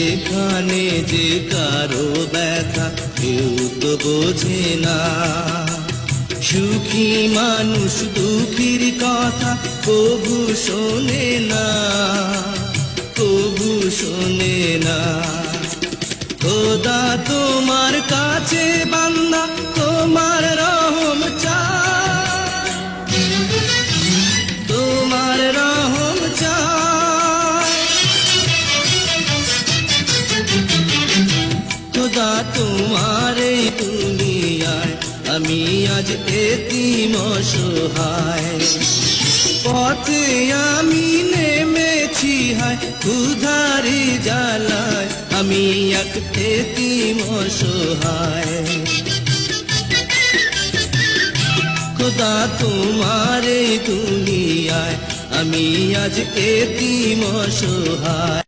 এখানে যে কারো ব্যথা কেউ তো বোঝে না। সুখী মানুষ দুঃখীর কথা কবু শোনে না, কবু শোনে না। খোদা তোমার কাছে বান্দা তোমার রহম চায়, তোমার রহম চায়। খোদা তোমার এই দুনিয়ায় আমি আজ এতিম অসহায়। পথে আমি নেমেছি হায় ক্ষুধারি জ্বালায়, আমি এক এতিম অসহায়। খোদা তোমার এই দুনিয়ায় আমি আজ এতিম অসহায়।